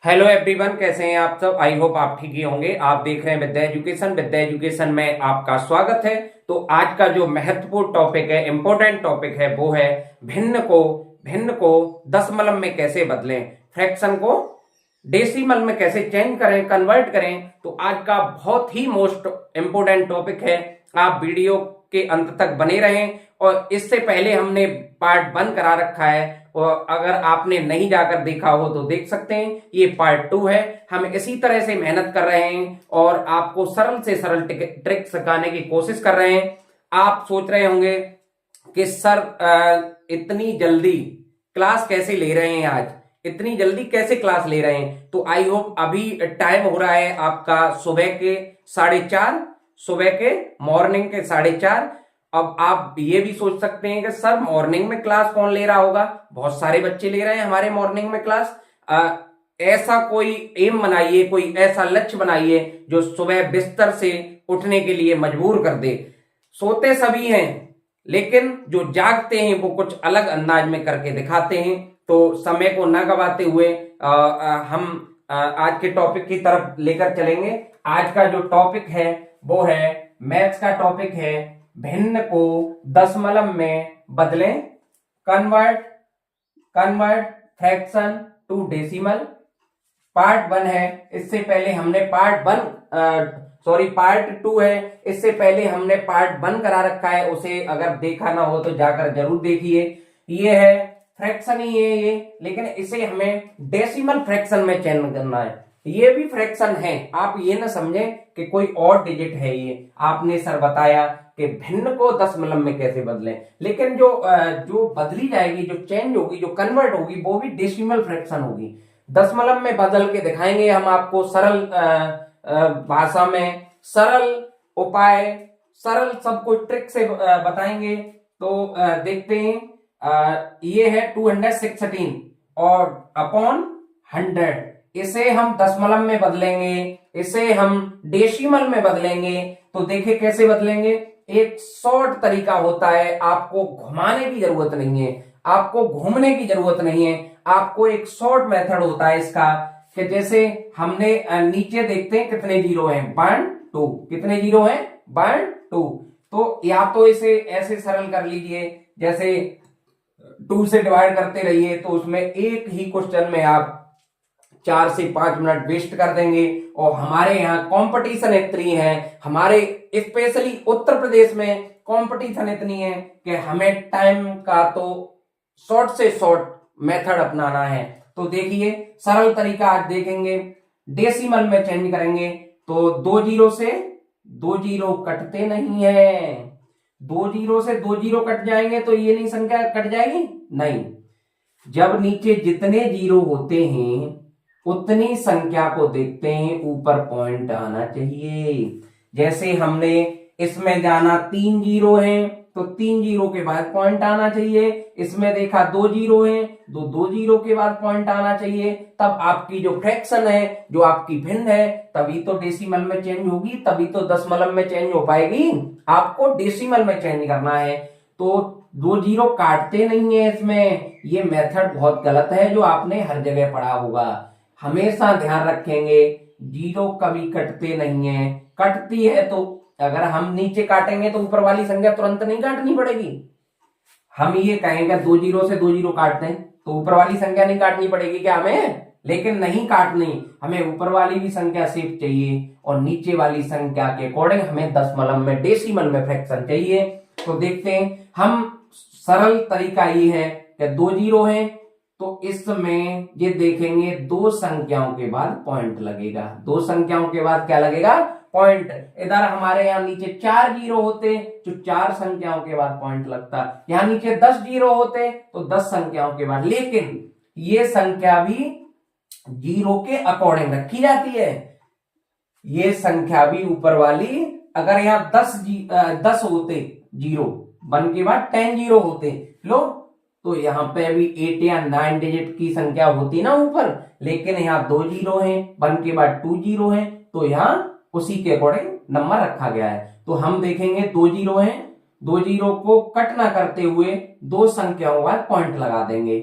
Hello everyone, कैसे हैं आप सब। आई होप आप ठीक ही होंगे। आप देख रहे हैं विद्या एजुकेशन। विद्या एजुकेशन में आपका स्वागत है। तो आज का जो महत्वपूर्ण टॉपिक है, इंपॉर्टेंट टॉपिक है, वो है भिन्न को दशमलव में कैसे बदलें, फ्रैक्शन को डेसिमल में कैसे चेंज करें, कन्वर्ट करें। तो आज का बहुत ही मोस्ट इंपोर्टेंट टॉपिक है। आप वीडियो के अंत तक बने रहें। और इससे पहले हमने पार्ट 1 करा रखा है, और अगर आपने नहीं जाकर देखा हो तो देख सकते हैं। ये पार्ट 2 है। हम इसी तरह से मेहनत कर रहे हैं और आपको सरल से सरल ट्रिक सिखाने की कोशिश कर रहे हैं। आप सोच रहे होंगे कि सर इतनी जल्दी क्लास कैसे ले रहे हैं, आज इतनी जल्दी कैसे क्लास ले रहे हैं। तो आई होप अभी टाइम हो रहा है आपका सुबह के 4:30, सुबह के मॉर्निंग के 4:30। अब आप ये भी सोच सकते हैं कि सर मॉर्निंग में क्लास कौन ले रहा होगा, बहुत सारे बच्चे ले रहे हैं हमारे मॉर्निंग में क्लास। ऐसा कोई एम बनाइए, कोई ऐसा लक्ष्य बनाइए जो सुबह बिस्तर से उठने के लिए मजबूर कर दे। सोते सभी हैं, लेकिन जो जागते हैं वो कुछ अलग अंदाज में करके दिखाते हैं। तो समय को न गवाते हुए हम आज के टॉपिक की तरफ लेकर चलेंगे। आज का जो टॉपिक है वो है मैथ्स का टॉपिक है, भिन्न को दशमलव में बदलें, convert fraction to decimal. Part 1 है। इससे पहले हमने पार्ट 2 है। इससे पहले हमने पार्ट 1 करा रखा है, उसे अगर देखा ना हो तो जाकर जरूर देखिए। ये है फ्रैक्शन ही है ये, लेकिन इसे हमें डेसिमल फ्रैक्शन में चेंज करना है। ये भी फ्रैक्शन है, आप ये ना समझें कि कोई और डिजिट है। ये आपने सर बताया कि भिन्न को दशमलव में कैसे बदलें, लेकिन जो बदली जाएगी, जो चेंज होगी, जो कन्वर्ट होगी, वो भी डेसिमल फ्रैक्शन होगी। दशमलव में बदल के दिखाएंगे हम आपको सरल भाषा में, सरल उपाय, सरल सब कुछ ट्रिक से बताएंगे। तो देखते हैं। ये है 216 और अपॉन 100। इसे हम दशमलव में बदलेंगे, इसे हम डेसिमल में बदलेंगे। तो देखिए कैसे बदलेंगे। एक शॉर्ट तरीका होता है, आपको घुमाने की जरूरत नहीं है, आपको घूमने की जरूरत नहीं है। आपको एक शॉर्ट मेथड होता है इसका, कि जैसे हमने नीचे देखते हैं कितने जीरो हैं, 1 2। कितने जीरो हैं, 1 2। तो या तो इसे ऐसे सरल कर लीजिए, जैसे 2 से डिवाइड करते रहिए, तो उसमें एक ही क्वेश्चन में आप 4 से 5 मिनट वेस्ट कर देंगे। और हमारे यहाँ कंपटीशन इतनी है, हमारे स्पेशली उत्तर प्रदेश में कंपटीशन इतनी है कि हमें टाइम का तो शॉर्ट से शॉर्ट मेथड अपनाना है। तो देखिए सरल तरीका आज देखेंगे, डेसिमल में चेंज करेंगे। तो 2 जीरो से 2 जीरो कटते नहीं है, 2 जीरो से 2 जीरो कट जाएंगे तो ये नहीं संख्या कट जाएगी, नहीं। जब नीचे जितने जीरो होते हैं उतनी संख्या को देखते हैं, ऊपर पॉइंट आना चाहिए। जैसे हमने इसमें जाना 3 जीरो हैं, तो 3 जीरो के बाद पॉइंट आना चाहिए। इसमें देखा 2 जीरो हैं, 2 जीरो के बाद पॉइंट आना चाहिए। तब आपकी जो फ्रैक्शन है, जो आपकी भिन्न है, तभी तो डेसिमल में चेंज होगी, तभी तो दशमलव में चेंज हो पाएगी। आपको डेसिमल में चेंज करना है। तो 2 जीरो काटते नहीं है इसमें। ये मेथड बहुत गलत है जो आपने हर जगह पढ़ा होगा। हमेशा ध्यान रखेंगे, जीरो कभी कटते नहीं है। कटती है तो अगर हम नीचे काटेंगे तो ऊपर वाली संख्या तुरंत नहीं काटनी पड़ेगी। हम ये कहेंगे 2 जीरो से 2 जीरो काटते हैं तो ऊपर वाली संख्या नहीं काटनी पड़ेगी क्या हमें, लेकिन नहीं काटनी। हमें ऊपर वाली भी संख्या सेफ चाहिए और नीचे वाली संख्या के अकॉर्डिंग हमें दशमलव में, डेसिमल में फ्रैक्शन चाहिए। तो देखते हैं हम। सरल तरीका ये है कि 2 जीरो है तो इसमें ये देखेंगे 2 संख्याओं के बाद पॉइंट लगेगा। 2 संख्याओं के बाद क्या लगेगा, पॉइंट। इधर हमारे यहाँ नीचे 4 जीरो होते तो 4 संख्याओं के बाद पॉइंट लगता। यहाँ नीचे 10 जीरो होते तो 10 संख्याओं के बाद। लेकिन ये संख्या भी जीरो के अकॉर्डिंग रखी जाती है। ये संख्या भी ऊपर वाली, अगर यहाँ 10 होते जीरो, 1 के बाद 10 जीरो होते लो, तो यहाँ पे भी 8 या 9 डिजिट की संख्या होती ना ऊपर। लेकिन यहाँ 2 जीरो है, 1 के बाद 2 जीरो है, तो यहाँ उसी के अकॉर्डिंग नंबर रखा गया है। तो हम देखेंगे 2 जीरो है, 2 जीरो को कट ना करते हुए 2 संख्याओं बाद पॉइंट लगा देंगे।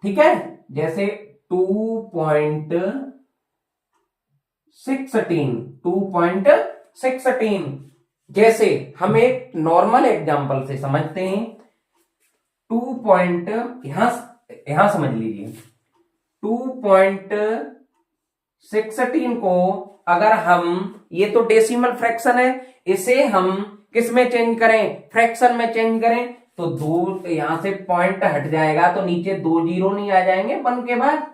ठीक है, जैसे 2.5 2.16। जैसे हम एक नॉर्मल एग्जांपल से समझते हैं। 2 पॉइंट यहां समझ लीजिए। 2.16 को अगर हम, ये तो डेसिमल फ्रैक्शन है, इसे हम किस में चेंज करें, फ्रैक्शन में चेंज करें, तो दो यहां से पॉइंट हट जाएगा तो नीचे 2 जीरो नहीं आ जाएंगे 1 के बाद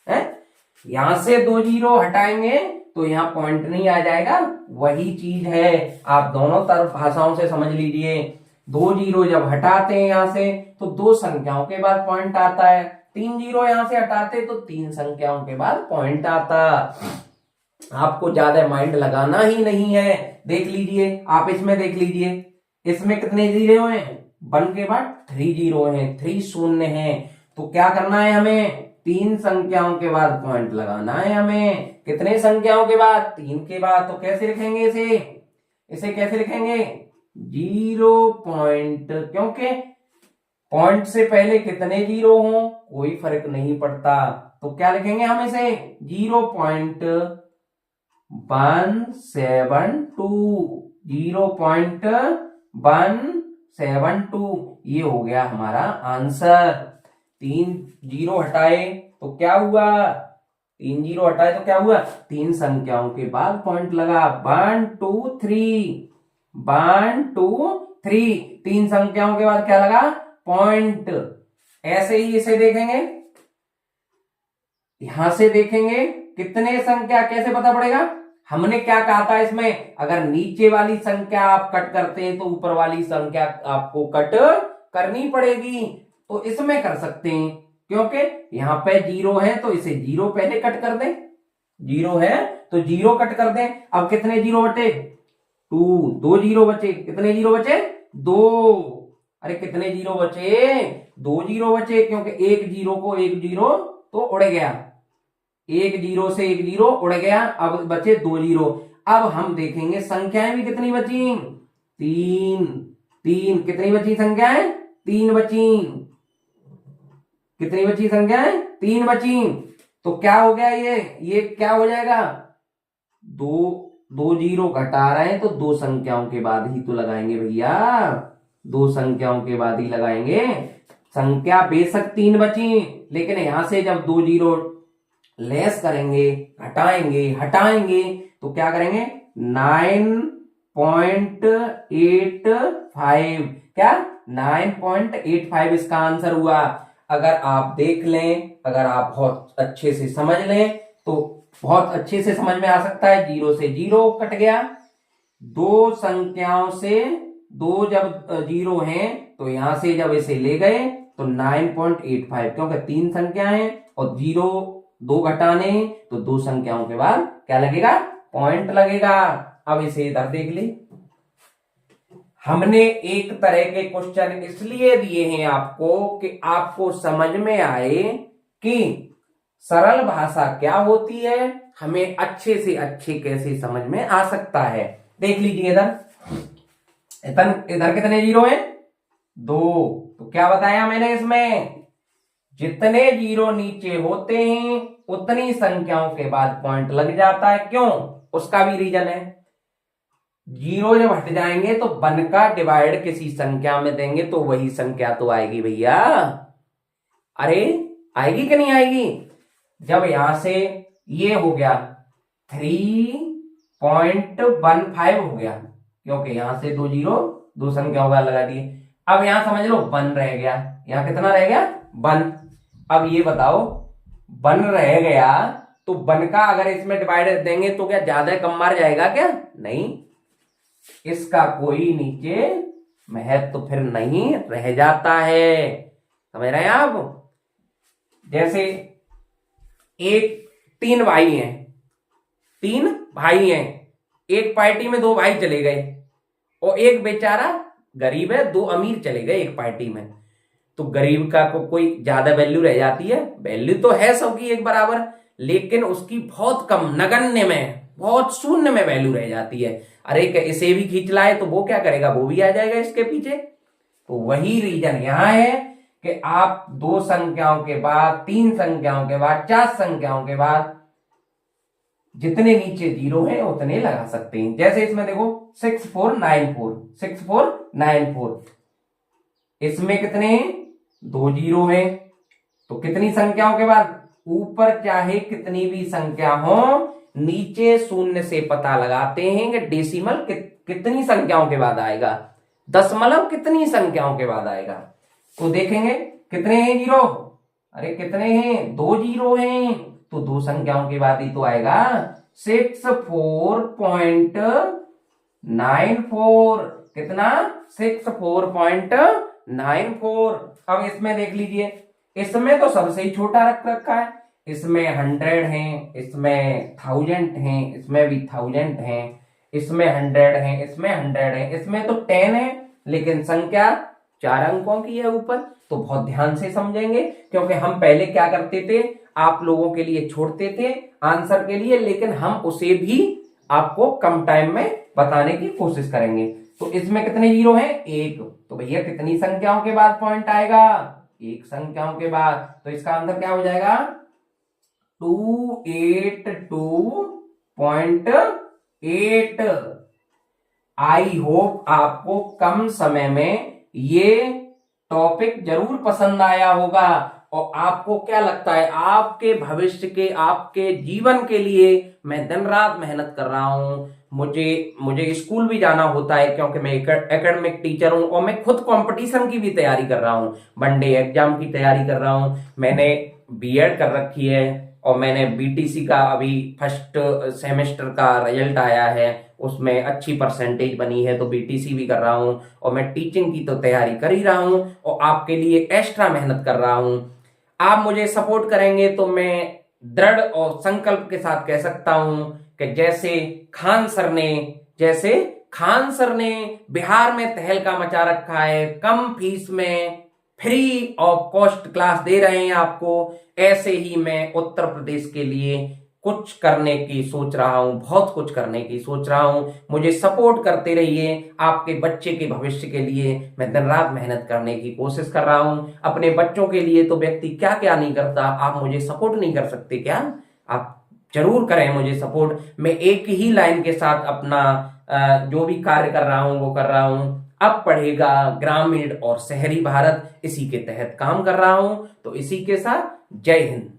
है। यहां से 2 जीरो हटाएंगे तो यहां पॉइंट नहीं आ जाएगा। वही चीज है, आप दोनों तरफ भाषाओं से समझ लीजिए। 2 जीरो जब हटाते हैं यहां से तो 2 संख्याओं के बाद पॉइंट आता है। 3 जीरो यहां से हटाते तो 3 संख्याओं के बाद पॉइंट आता। आपको ज्यादा माइंड लगाना ही नहीं है। देख लीजिए, आप इसमें देख लीजिए, इसमें कितने जीरो हैं, 1 के बाद 3 जीरो हैं, 3 शून्य हैं। तो क्या करना है हमें, 3 संख्याओं के बाद पॉइंट लगाना है हमें। कितने संख्याओं के बाद, 3 के बाद। तो कैसे लिखेंगे इसे कैसे लिखेंगे, 0 पॉइंट, क्योंकि पॉइंट से पहले कितने जीरो हो कोई फर्क नहीं पड़ता। तो क्या लिखेंगे हम इसे, 0.172 ये हो गया हमारा आंसर। 3 जीरो हटाए तो क्या हुआ, 3 जीरो हटाए तो क्या हुआ, 3 संख्याओं के बाद पॉइंट लगा। 1 2 3 1 2 3, 3 संख्याओं के बाद क्या लगा, पॉइंट। ऐसे ही इसे देखेंगे, यहां से देखेंगे कितने संख्या, कैसे पता पड़ेगा, हमने क्या कहा था इसमें, अगर नीचे वाली संख्या आप कट करते हैं तो ऊपर वाली संख्या आपको कट करनी पड़ेगी। तो इसमें कर सकते हैं, क्योंकि यहां पे 0 है तो इसे 0 पहले कट कर दें, 0 है तो 0 कट कर दें। अब कितने जीरो बचे, 2 जीरो बचे। कितने जीरो बचे, 2। अरे कितने जीरो बचे, 2 जीरो बचे, क्योंकि एक जीरो को एक जीरो तो उड़ गया, एक जीरो से एक जीरो उड़ गया, अब बचे 2 जीरो। अब हम देखेंगे संख्याएं भी कितनी बची, 3 कितनी बची संख्याएं, 3 बची। कितनी बची संख्याएं, 3 बची। तो क्या हो गया, ये क्या हो जाएगा, 2 जीरो घटा रहे हैं तो 2 संख्याओं के बाद ही तो लगाएंगे भैया, 2 संख्याओं के बाद ही लगाएंगे। संख्या बेशक 3 बची, लेकिन यहां से जब 2 जीरो लेस करेंगे, हटाएंगे तो क्या करेंगे, 9.85, क्या 9.85 इसका आंसर हुआ। अगर आप देख लें, अगर आप बहुत अच्छे से समझ लें तो बहुत अच्छे से समझ में आ सकता है। 0 से 0 कट गया, 2 संख्याओं से 2 जब जीरो हैं तो यहां से जब इसे ले गए तो 9.85, क्योंकि 3 संख्या है और 0 2 घटाने तो 2 संख्याओं के बाद क्या लगेगा, पॉइंट लगेगा। अब इसे इधर देख ले, हमने एक तरह के क्वेश्चन इसलिए दिए हैं आपको कि आपको समझ में आए कि सरल भाषा क्या होती है, हमें अच्छे से अच्छे कैसे समझ में आ सकता है। देख लीजिए इधर कितने जीरो हैं, 2। तो क्या बताया मैंने इसमें, जितने जीरो नीचे होते हैं उतनी संख्याओं के बाद पॉइंट लग जाता है। क्यों, उसका भी रीजन है। 0 जब हट जाएंगे तो 1 का डिवाइड किसी संख्या में देंगे तो वही संख्या तो आएगी भैया। अरे आएगी कि नहीं आएगी। जब यहां से ये हो गया 3.15 हो गया, क्योंकि यहां से 2 जीरो 2 संख्याओं का लगा दिए। अब यहां समझ लो 1 रह गया, यहां कितना रह गया, 1। अब ये बताओ 1 रह गया तो 1 का अगर इसमें डिवाइड देंगे तो क्या ज्यादा कम मार जाएगा क्या, नहीं, इसका कोई नीचे महत्व तो फिर नहीं रह जाता है। समझ रहे हैं आप। जैसे 3 भाई हैं, 3 भाई हैं, एक पार्टी में 2 भाई चले गए और एक बेचारा गरीब है, 2 अमीर चले गए एक पार्टी में। तो गरीब का को कोई ज्यादा वैल्यू रह जाती है, वैल्यू तो है सबकी एक बराबर, लेकिन उसकी बहुत कम, नगण्य में, बहुत शून्य में वैल्यू रह जाती है। अरे इसे भी खींच लाए तो वो क्या करेगा, वो भी आ जाएगा इसके पीछे। तो वही रीजन यहां है कि आप 2 संख्याओं के बाद, 3 संख्याओं के बाद, 4 संख्याओं के बाद जितने नीचे जीरो हैं उतने लगा सकते हैं। जैसे इसमें देखो 6494, इसमें कितने हैं? 2 जीरो हैं। तो कितनी संख्याओं के बाद, ऊपर चाहे कितनी भी संख्या हो, नीचे शून्य से पता लगाते हैं कि डेसिमल कितनी संख्याओं के बाद आएगा, दशमलव कितनी संख्याओं के बाद आएगा। तो देखेंगे कितने हैं जीरो, अरे कितने हैं? 2 जीरो हैं, तो 2 संख्याओं के बाद ही तो आएगा। 64.94, कितना? 64.94। अब इसमें देख लीजिए, इसमें तो सबसे ही छोटा रख रखा है, इसमें 100 है, इसमें 1000 है, इसमें भी 1000 है, इसमें 100 है, इसमें 100 है, इसमें तो 10 है, लेकिन संख्या 4 अंकों की है ऊपर। तो बहुत ध्यान से समझेंगे, क्योंकि हम पहले क्या करते थे, आप लोगों के लिए छोड़ते थे आंसर के लिए, लेकिन हम उसे भी आपको कम टाइम में बताने की कोशिश करेंगे। तो इसमें कितने जीरो हैं? 1। तो भैया कितनी संख्याओं के बाद पॉइंट आएगा? 1 संख्याओं के बाद। तो इसका आंसर क्या हो जाएगा? 282.8। आई होप आपको कम समय में ये टॉपिक जरूर पसंद आया होगा। और आपको क्या लगता है, आपके भविष्य के, आपके जीवन के लिए मैं दिन रात मेहनत कर रहा हूं। मुझे स्कूल भी जाना होता है, क्योंकि मैं एकेडमिक टीचर हूं, और मैं खुद कंपटीशन की भी तैयारी कर रहा हूं, वनडे एग्जाम की तैयारी कर रहा हूं। मैंने बीएड कर रखी है, और मैंने बीटीसी का अभी फर्स्ट सेमेस्टर का रिजल्ट आया है, उसमें अच्छी परसेंटेज बनी है, तो बीटीसी भी कर रहा हूं, और मैं टीचिंग की तो तैयारी कर ही रहा हूं, और आपके लिए एक्स्ट्रा मेहनत कर रहा हूं। आप मुझे सपोर्ट करेंगे तो मैं दृढ़ और संकल्प के साथ कह सकता हूं कि जैसे खान सर ने बिहार में तहलका मचा रखा है, कम फीस में फ्री ऑफ कॉस्ट क्लास दे रहे हैं आपको, ऐसे ही मैं उत्तर प्रदेश के लिए कुछ करने की सोच रहा हूं, बहुत कुछ करने की सोच रहा हूं। मुझे सपोर्ट करते रहिए। आपके बच्चे के भविष्य के लिए मैं दिन रात मेहनत करने की कोशिश कर रहा हूं। अपने बच्चों के लिए तो व्यक्ति क्या क्या नहीं करता, आप मुझे सपोर्ट नहीं कर सकते क्या? आप जरूर करें मुझे सपोर्ट। मैं एक ही लाइन के साथ अपना जो भी कार्य कर रहा हूं वो कर रहा हूं। अब पढ़ेगा ग्रामीण और शहरी भारत, इसी के तहत काम कर रहा हूं। तो इसी के साथ जय हिंद।